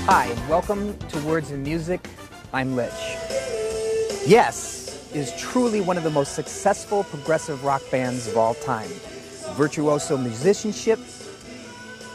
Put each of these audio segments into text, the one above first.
Hi, and welcome to Words and Music. I'm Lich. Yes is truly one of the most successful progressive rock bands of all time. Virtuoso musicianship,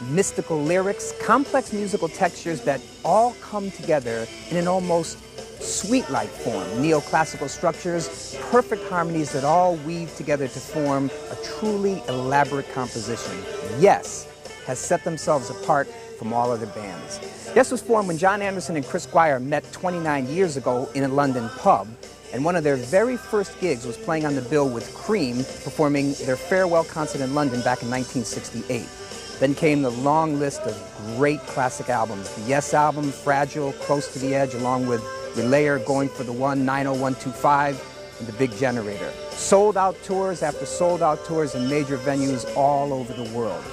mystical lyrics, complex musical textures that all come together in an almost suite-like form. Neoclassical structures, perfect harmonies that all weave together to form a truly elaborate composition. Yes has set themselves apart from all other bands. Yes was formed when Jon Anderson and Chris Squire met 29 years ago in a London pub, and one of their very first gigs was playing on the bill with Cream, performing their farewell concert in London back in 1968. Then came the long list of great classic albums. The Yes album, Fragile, Close to the Edge, along with Relayer, Going for the One, 90125, and The Big Generator. Sold out tours after sold out tours in major venues all over the world.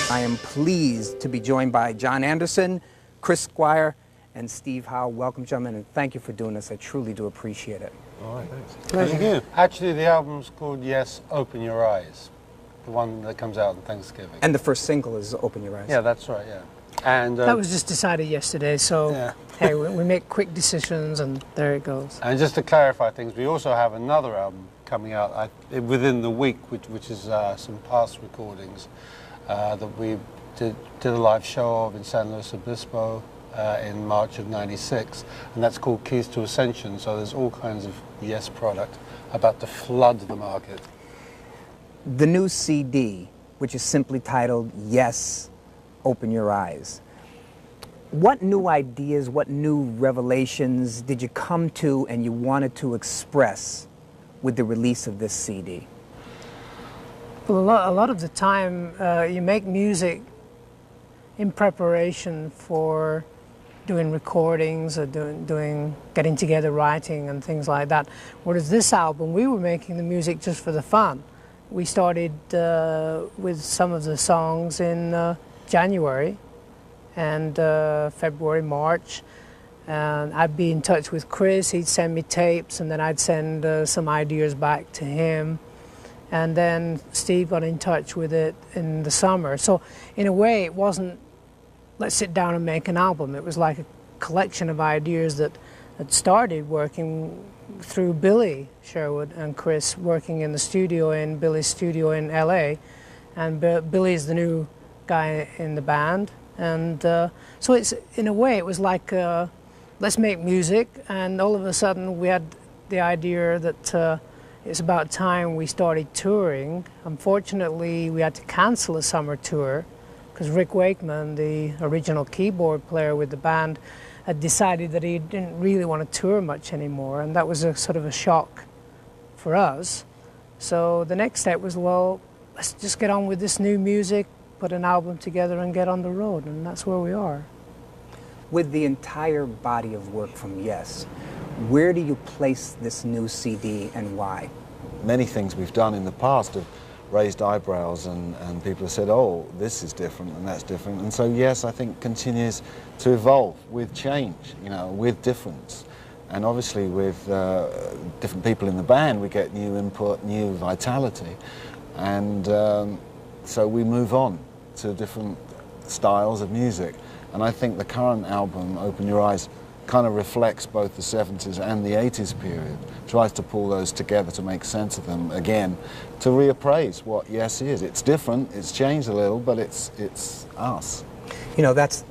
I am pleased to be joined by Jon Anderson, Chris Squire, and Steve Howe. Welcome, gentlemen, and thank you for doing this. I truly do appreciate it. All right, thanks. Pleasure. Actually, the album's called Yes, Open Your Eyes, the one that comes out on Thanksgiving. And the first single is Open Your Eyes. Yeah, that's right, yeah. And that was just decided yesterday, so yeah. Hey, we make quick decisions, and there it goes. And just to clarify things, we also have another album coming out within the week, which is some past recordings that we did a live show of in San Luis Obispo in March of '96, and that's called Keys to Ascension. So there's all kinds of Yes product about to flood the market. The new CD, which is simply titled Yes, Open Your Eyes. What new ideas, what new revelations did you come to and you wanted to express with the release of this CD? Well, a lot of the time you make music in preparation for doing recordings or getting together, writing and things like that. Whereas this album, we were making the music just for the fun. We started with some of the songs in January and February, March. And I'd be in touch with Chris, he'd send me tapes, and then I'd send some ideas back to him. And then Steve got in touch with it in the summer. So in a way, it wasn't, let's sit down and make an album. It was like a collection of ideas that had started working through Billy Sherwood and Chris working in the studio, in Billy's studio in LA. And Billy's the new guy in the band. And so it's, in a way, it was like, let's make music. And all of a sudden we had the idea that it's about time we started touring. Unfortunately, we had to cancel a summer tour because Rick Wakeman, the original keyboard player with the band, had decided that he didn't really want to tour much anymore, and that was a sort of a shock for us. So the next step was, well, let's just get on with this new music, put an album together and get on the road, and that's where we are. With the entire body of work from Yes, where do you place this new CD and why? Many things we've done in the past have raised eyebrows and people have said, oh, this is different and that's different. And so Yes, I think, continues to evolve with change, you know, with difference. And obviously with different people in the band, we get new input, new vitality. And so we move on to different styles of music. And I think the current album, Open Your Eyes, kind of reflects both the 70s and the 80s period, tries to pull those together to make sense of them again, to reappraise what Yes is. It's different, it's changed a little, but it's us. You know, that's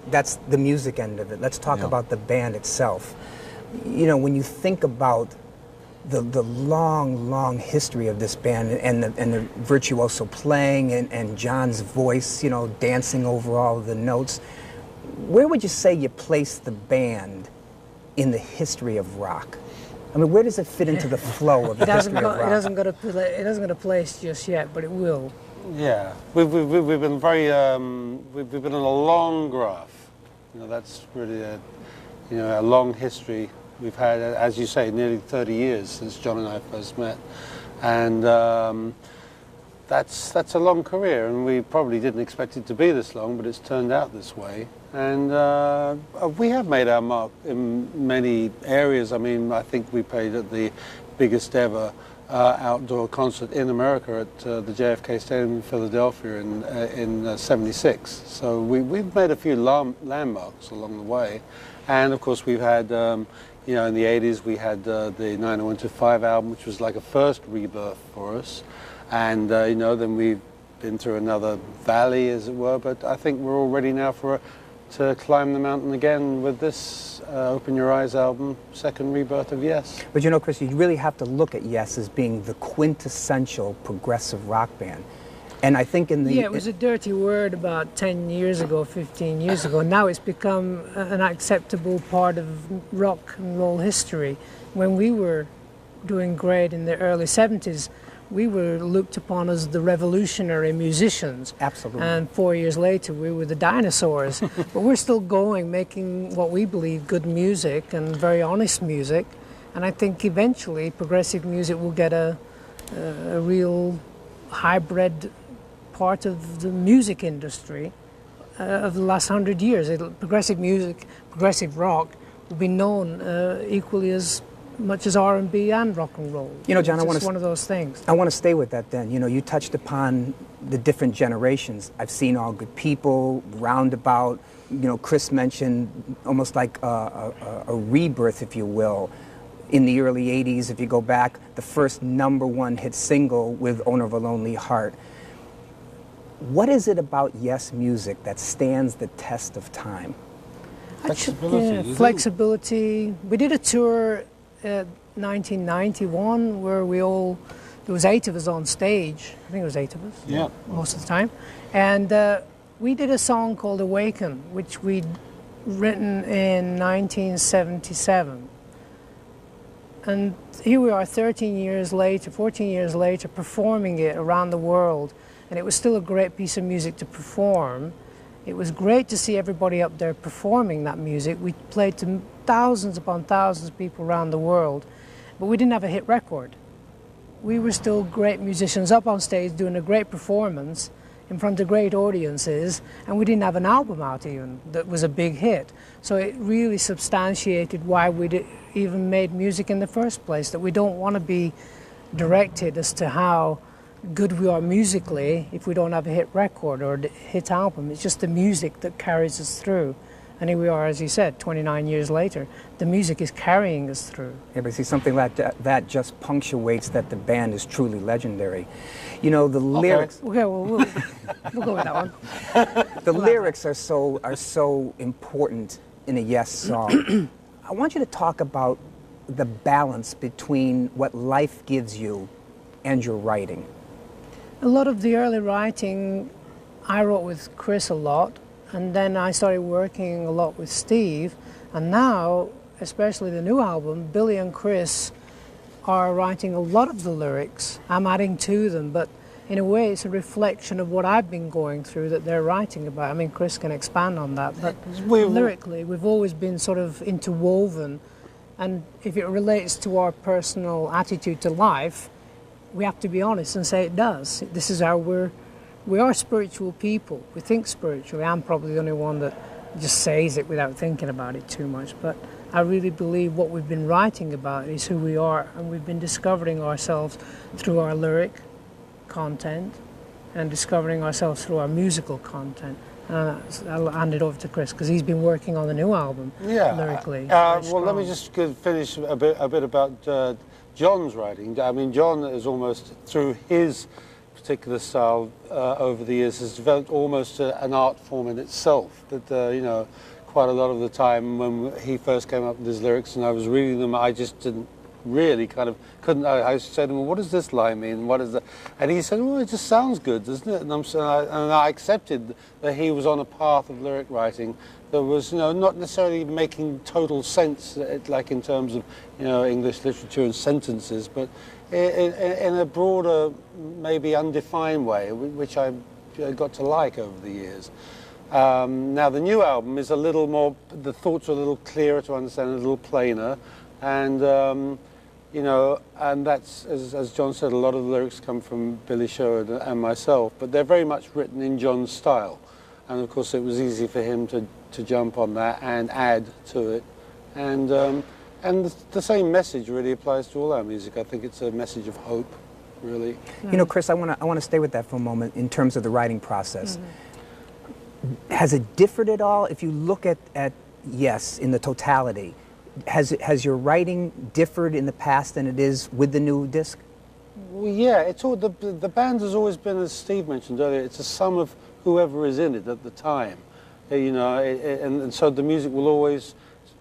the music end of it. Let's talk about the band itself. You know, when you think about the long history of this band and the virtuoso playing and Jon's voice, you know, dancing over all of the notes, where would you say you place the band in the history of rock? I mean, where does it fit into the flow of the history of rock? It doesn't go to place just yet, but it will. Yeah, we've been very we've been on a long graph. You know, that's really a long history. We've had, as you say, nearly 30 years since Jon and I first met, and that's a long career, and we probably didn't expect it to be this long, but it's turned out this way. And we have made our mark in many areas. I mean, I think we played at the biggest ever outdoor concert in America at the JFK Stadium in Philadelphia in '76. So we've made a few landmarks along the way, and of course we've had. You know, in the 80s we had the 90125 album, which was like a first rebirth for us. And, you know, then we've been through another valley, as it were. But I think we're all ready now to climb the mountain again with this Open Your Eyes album, second rebirth of Yes. But you know, Chris, you really have to look at Yes as being the quintessential progressive rock band. And I think in the... Yeah, it was a dirty word about 10 years ago, 15 years ago. Now it's become an acceptable part of rock and roll history. When we were doing great in the early 70s, we were looked upon as the revolutionary musicians. Absolutely. And 4 years later, we were the dinosaurs. But we're still going, making what we believe good music and very honest music. And I think eventually progressive music will get a real hybrid part of the music industry of the last 100 years. Progressive music, progressive rock will be known equally as much as R&B and rock and roll. You know, Jon, it's one of those things. I want to stay with that then. You know, you touched upon the different generations. I've seen All Good People, Roundabout. You know, Chris mentioned almost like a rebirth, if you will. In the early 80s, if you go back, the first #1 hit single with Owner of a Lonely Heart. What is it about Yes music that stands the test of time? Flexibility. Flexibility. We did a tour in 1991 where there was 8 of us on stage. I think it was 8 of us. Yeah. Most of the time. And we did a song called Awaken, which we'd written in 1977. And here we are 13 years later, 14 years later, performing it around the world. And it was still a great piece of music to perform. It was great to see everybody up there performing that music. We played to thousands upon thousands of people around the world, but we didn't have a hit record. We were still great musicians up on stage doing a great performance in front of great audiences, and we didn't have an album out even that was a big hit. So it really substantiated why we even made music in the first place, that we don't want to be directed as to how good we are musically if we don't have a hit record or a hit album. It's just the music that carries us through. And here we are, as you said, 29 years later. The music is carrying us through. Yeah, but see, something like that just punctuates that the band is truly legendary. You know, the lyrics... Okay, well, we'll go with that one. The lyrics are so important in a Yes song. I want you to talk about the balance between what life gives you and your writing. A lot of the early writing I wrote with Chris a lot, and then I started working a lot with Steve, and now, especially the new album, Billy and Chris are writing a lot of the lyrics. I'm adding to them, but in a way it's a reflection of what I've been going through that they're writing about. I mean, Chris can expand on that, but lyrically we've always been sort of interwoven, and if it relates to our personal attitude to life, we have to be honest and say it does. This is how we are spiritual people. We think spiritually. I'm probably the only one that just says it without thinking about it too much. But I really believe what we've been writing about is who we are, and we've been discovering ourselves through our lyric content and discovering ourselves through our musical content. So I'll hand it over to Chris because he's been working on the new album lyrically. Well, let me just finish a bit about Jon's writing. I mean, Jon is almost, through his particular style over the years, has developed almost an art form in itself. That you know, quite a lot of the time when he first came up with his lyrics and I was reading them, I just didn't really couldn't. I said to him, "What does this line mean? What is that?" And he said, "Well, it just sounds good, doesn't it?" And I accepted that he was on a path of lyric writing that was, you know, not necessarily making total sense, like in terms of, you know, English literature and sentences, but in a broader, maybe undefined way, which I got to like over the years. Now the new album is a little more. The thoughts are a little clearer to understand, a little plainer, and. You know, and that's, as Jon said, a lot of the lyrics come from Billy Sherwood and myself, but they're very much written in Jon's style. And of course it was easy for him to jump on that and add to it. And the same message really applies to all our music. I think it's a message of hope, really. You know, Chris, I want to stay with that for a moment in terms of the writing process. Has it differed at all if you look at Yes in the totality? Has your writing differed in the past than it is with the new disc? Well, yeah, it's all the band has always been, as Steve mentioned earlier, it's a sum of whoever is in it at the time, you know, and so the music will always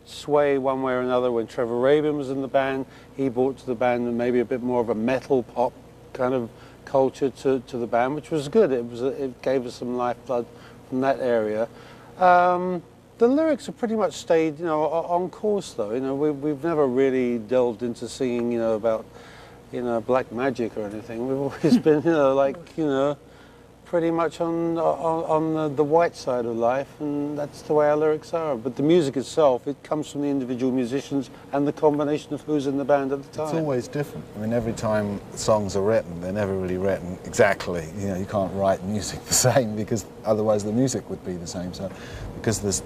sway one way or another. When Trevor Rabin was in the band, he brought to the band maybe a bit more of a metal pop kind of culture to the band, which was good. It gave us some lifeblood from that area. The lyrics have pretty much stayed, you know, on course though. You know, we've never really delved into singing, you know, about, you know, black magic or anything. We've always been, you know, like, you know, pretty much on the white side of life, and that's the way our lyrics are. But the music itself, it comes from the individual musicians and the combination of who's in the band at the time. It's always different. I mean, every time songs are written, they're never really written exactly. You know, you can't write music the same because otherwise the music would be the same. So, because there's,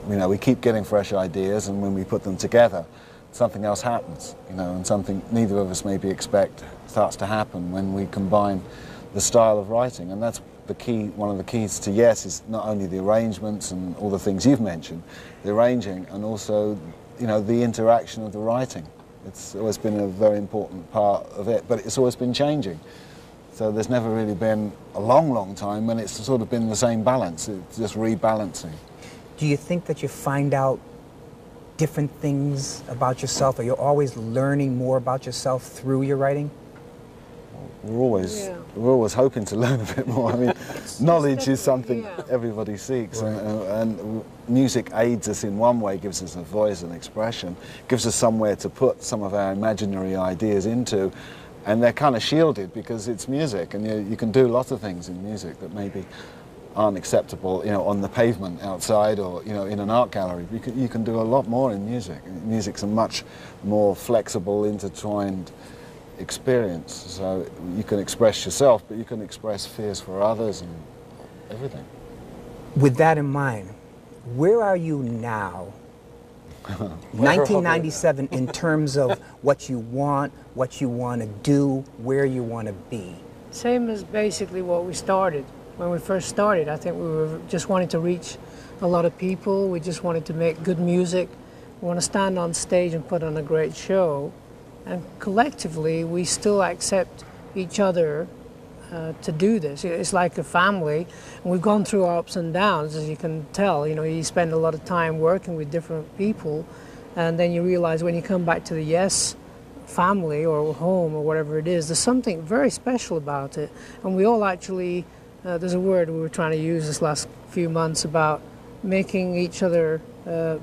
you know, we keep getting fresh ideas, and when we put them together, something else happens. You know, and something neither of us maybe expect starts to happen when we combine the style of writing. And that's the key. One of the keys to Yes is not only the arrangements and all the things you've mentioned, the arranging, and also, you know, the interaction of the writing. It's always been a very important part of it, but it's always been changing. So there's never really been a long time when it's sort of been the same balance. It's just rebalancing. Do you think that you find out different things about yourself, or you're always learning more about yourself through your writing? We're always hoping to learn a bit more. I mean, knowledge is something everybody seeks, and music aids us in one way, gives us a voice and expression, gives us somewhere to put some of our imaginary ideas into, and they're kind of shielded because it's music, and you can do lots of things in music that maybe aren't acceptable, you know, on the pavement outside, or, you know, in an art gallery. You can do a lot more in music. Music's a much more flexible, intertwined experience, so you can express yourself, but you can express fears for others and everything. With that in mind, where are you now, 1997, in terms of what you want to do, where you want to be? Same as basically what we started. When we first started, I think we were just wanting to reach a lot of people. We just wanted to make good music. We want to stand on stage and put on a great show. And collectively, we still accept each other to do this. It's like a family, and we've gone through our ups and downs, as you can tell. You know, you spend a lot of time working with different people, and then you realize when you come back to the Yes family or home or whatever it is, there's something very special about it. And we all actually, there's a word we were trying to use this last few months about making each other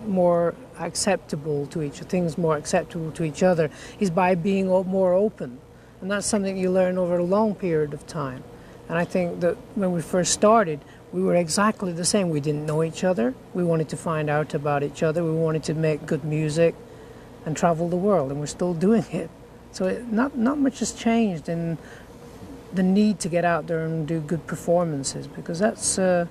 more acceptable to things more acceptable to each other, is by being more open. And that's something you learn over a long period of time. And I think that when we first started, we were exactly the same. We didn't know each other. We wanted to find out about each other. We wanted to make good music and travel the world, and we're still doing it. So not much has changed in the need to get out there and do good performances, because that's the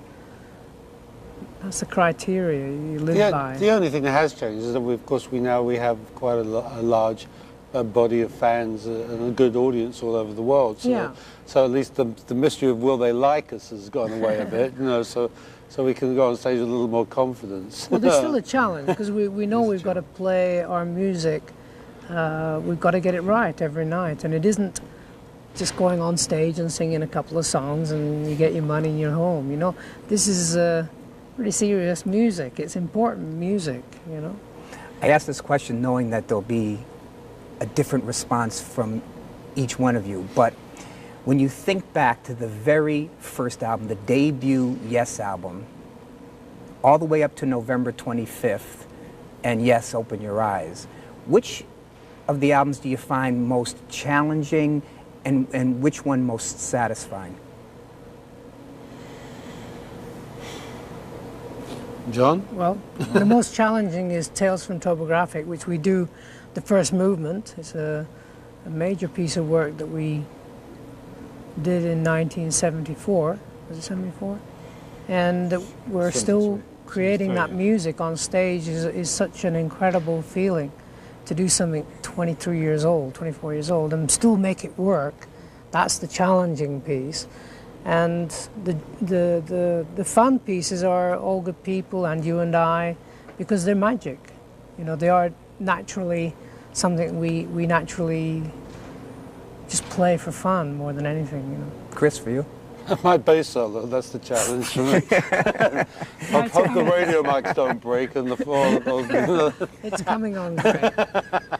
criteria you live by. The only thing that has changed is that, of course, we have quite a large body of fans and a good audience all over the world. So, so at least the mystery of will they like us has gone away a bit. You know, so so we can go on stage with a little more confidence. Well, there's still a challenge because we know we've got to play our music. We've got to get it right every night, and it isn't just going on stage and singing a couple of songs and you get your money and you're home. You know, this is pretty serious music. It's important music. You know. I asked this question knowing that there'll be a different response from each one of you, but when you think back to the very first album, the debut Yes album, all the way up to November 25th, and Yes, Open Your Eyes, which of the albums do you find most challenging and which one most satisfying? John? Well, the most challenging is Tales from Topographic, which we do the first movement. It's a major piece of work that we did in 1974. Was it 74? And we're still creating that music on stage is such an incredible feeling to do something 23 years old, 24 years old, and still make it work. That's the challenging piece. And the fun pieces are All Good People and You and I, because they're magic. You know, they are naturally something we naturally just play for fun more than anything, you know. Chris, for you? My bass solo, that's the challenge for me. I hope the radio mics don't break and the floor. It's coming on great.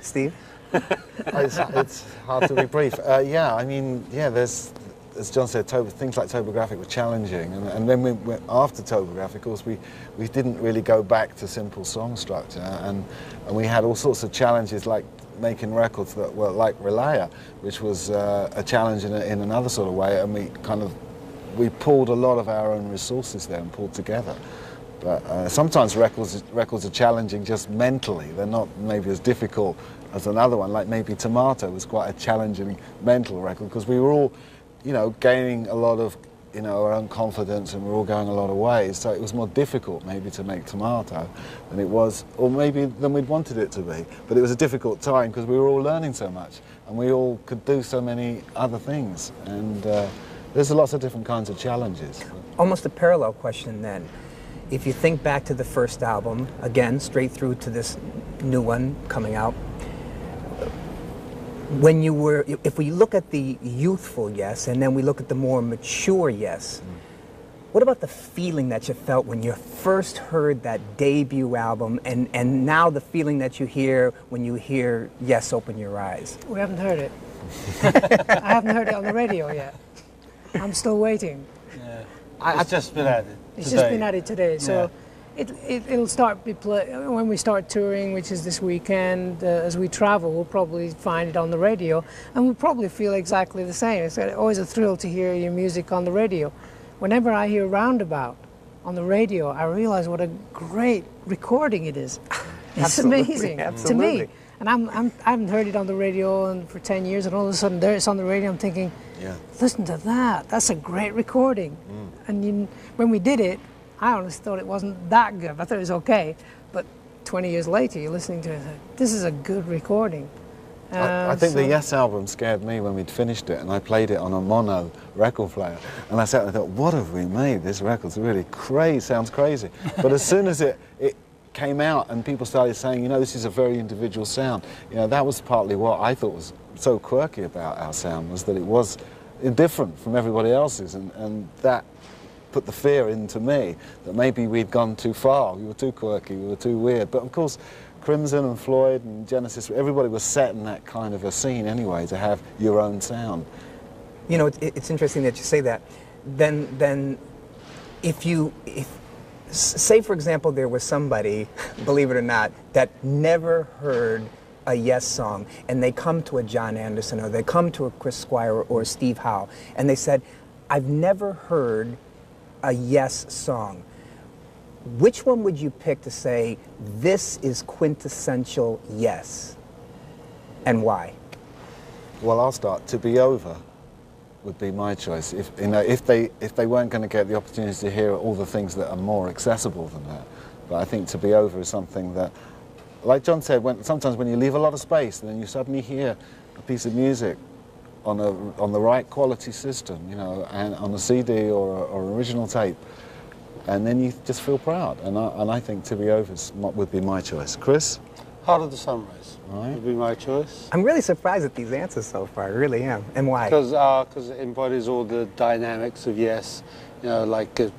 Steve? It's hard to be brief. Yeah, I mean, yeah, there's, as John said, things like Topographic were challenging, and then we went after Topographic, of course, we didn't really go back to simple song structure, and we had all sorts of challenges like making records that were like Relaya, which was a challenge in another sort of way, and we pulled a lot of our own resources there and pulled together. But sometimes records are challenging just mentally. They're not maybe as difficult as another one, like maybe Tomato was quite a challenging mental record because we were all, you know, gaining a lot of, you know, our own confidence, and we were all going a lot of ways, so it was more difficult maybe to make Tomato than it was, or maybe than we'd wanted it to be. But it was a difficult time because we were all learning so much, and we all could do so many other things, and there's lots of different kinds of challenges. Almost a parallel question then. If you think back to the first album, again, straight through to this new one coming out, when you were, if we look at the youthful Yes, and then we look at the more mature Yes, what about the feeling that you felt when you first heard that debut album, and now the feeling that you hear when you hear Yes, Open Your Eyes? We haven't heard it. I haven't heard it on the radio yet. I'm still waiting. Yeah. It's just been added. It's just been added today, so it'll start when we start touring, which is this weekend. As we travel, we'll probably find it on the radio, and we'll probably feel exactly the same. It's always a thrill to hear your music on the radio. Whenever I hear Roundabout on the radio, I realize what a great recording it is. It's amazing to me. And I haven't heard it on the radio for 10 years, and all of a sudden there it's on the radio. I'm thinking, listen to that. That's a great recording. And when we did it, I honestly thought it wasn't that good. I thought it was okay. But 20 years later, you're listening to it, this is a good recording. I think the Yes album scared me when we'd finished it, and I played it on a mono record player. And I sat there and thought, what have we made? This record's really crazy, sounds crazy. But as soon as it came out and people started saying, you know, this is a very individual sound, you know, that was partly what I thought was so quirky about our sound, was that it was different from everybody else's, and that put the fear into me that maybe we'd gone too far, we were too quirky, we were too weird. But of course, Crimson and Floyd and Genesis, everybody was set in that kind of a scene anyway, to have your own sound. You know, it's interesting that you say that. Then if say, for example, there was somebody, believe it or not, that never heard a Yes song, and they come to a Jon Anderson, or they come to a Chris Squire or a Steve Howe, and they said, I've never heard a Yes song. Which one would you pick to say, this is quintessential Yes, and why? Well, I'll start. To Be Over would be my choice. If they weren't going to get the opportunity to hear all the things that are more accessible than that. But I think To Be Over is something that, like John said, sometimes when you leave a lot of space, and then you suddenly hear a piece of music on the right quality system, you know, and on a CD or original tape, and then you just feel proud. And I think To Be Over would be my choice. Chris? Heart of the Sunrise Right. would be my choice. I'm really surprised at these answers so far. I really am. And why? Because it embodies all the dynamics of Yes, you know, like a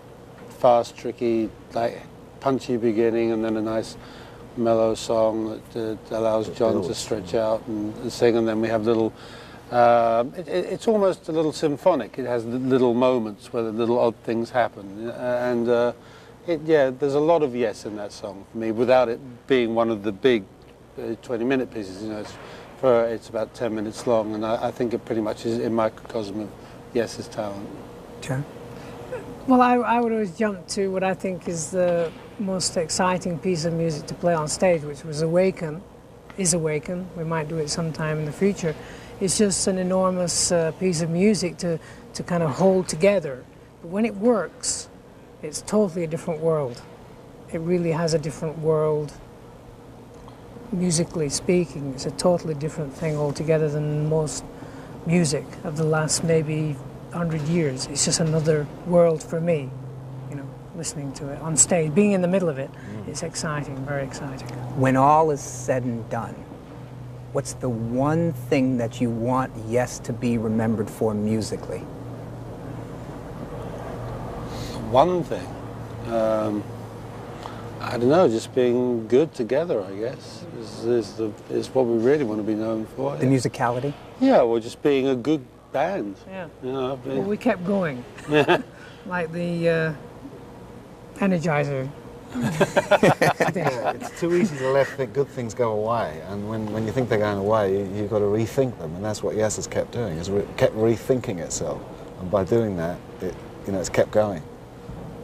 fast, tricky, like punchy beginning, and then a nice mellow song that allows Jon to stretch out and sing, and then we have little. It's almost a little symphonic. It has little moments where the little odd things happen, and there's a lot of Yes in that song for me, without it being one of the big 20-minute pieces. You know, it's about 10 minutes long, and I think it pretty much is a microcosm of Yes's talent. Jon? Well, I would always jump to what I think is the most exciting piece of music to play on stage, which was Awaken. We might do it sometime in the future. It's just an enormous piece of music to kind of hold together. But when it works, it's totally a different world. It really has a different world. Musically speaking, it's a totally different thing altogether than most music of the last maybe 100 years. It's just another world for me, you know, listening to it on stage, being in the middle of it. It's exciting, very exciting. When all is said and done, what's the one thing that you want Yes to be remembered for musically? One thing, I don't know, just being good together, I guess, is what we really want to be known for. The musicality? Yeah, well, just being a good band. Yeah. You know, Well, we kept going, like the Energizer. It's too easy to let good things go away, and when you think they're going away, you've got to rethink them, and that's what Yes has kept doing, is kept rethinking itself, and by doing that, it's kept going.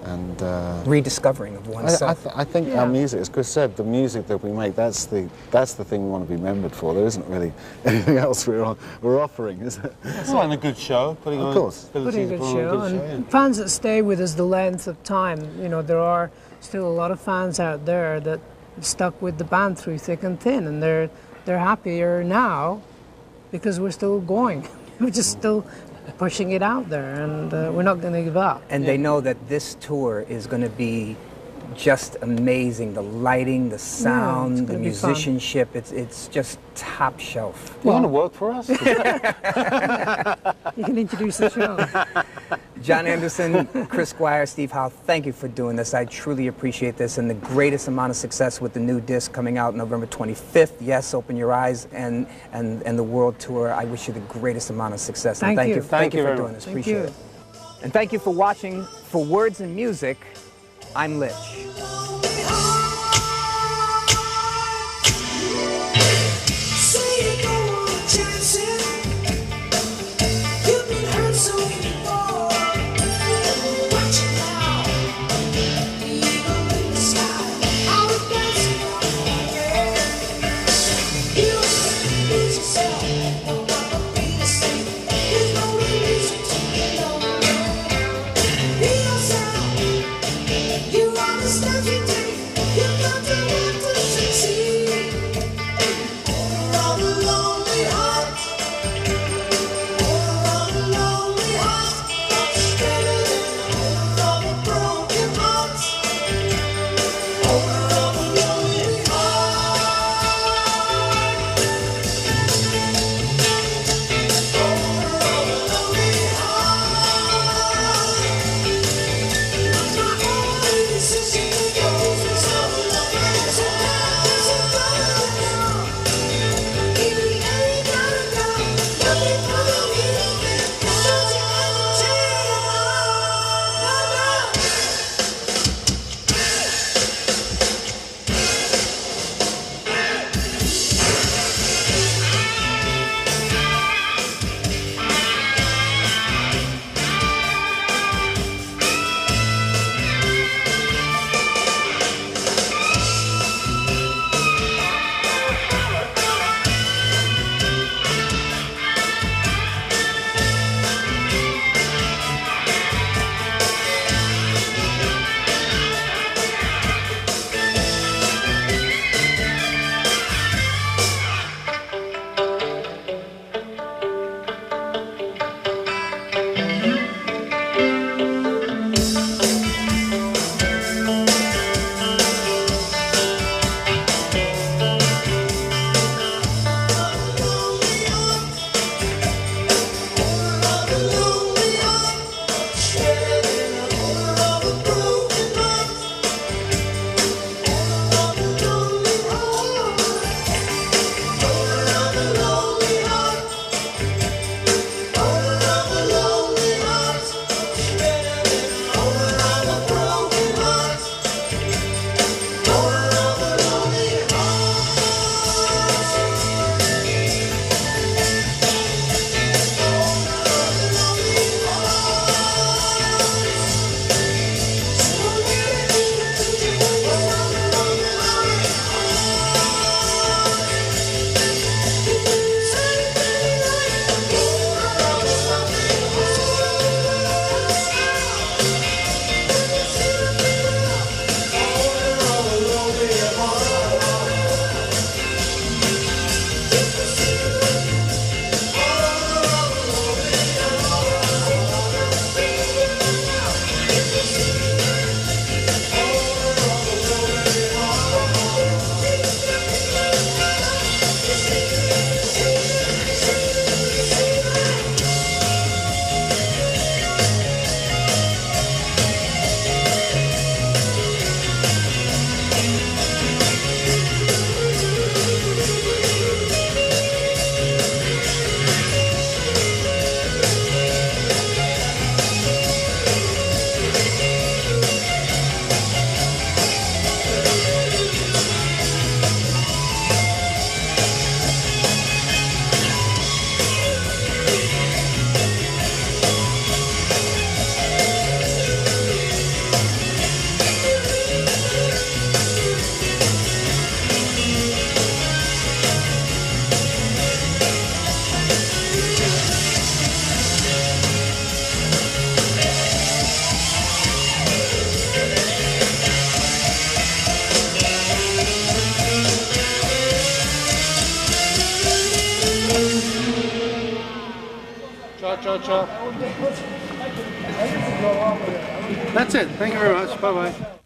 And Rediscovering of oneself. I think our music, as Chris said, the music that we make, that's the thing we want to be remembered for. There isn't really anything else we're offering, is it? Well, and a good show. Putting a good show, and fans that stay with us the length of time. You know, there are still a lot of fans out there that have stuck with the band through thick and thin, and they're happier now because we're still going. We're just still pushing it out there, and we're not going to give up. And they know that this tour is going to be just amazing. The lighting, the sound, the musicianship, it's just top shelf. You want to work for us? You can introduce the show. Jon Anderson, Chris Squire, Steve Howe, thank you for doing this. I truly appreciate this, and the greatest amount of success with the new disc coming out November 25th. Yes, Open Your Eyes, and the world tour. I wish you the greatest amount of success. Thank you. Thank you for doing this. Appreciate it. And thank you for watching. For Words and Music, I'm Lich. Cha, cha, cha. That's it. Thank you very much. Bye-bye.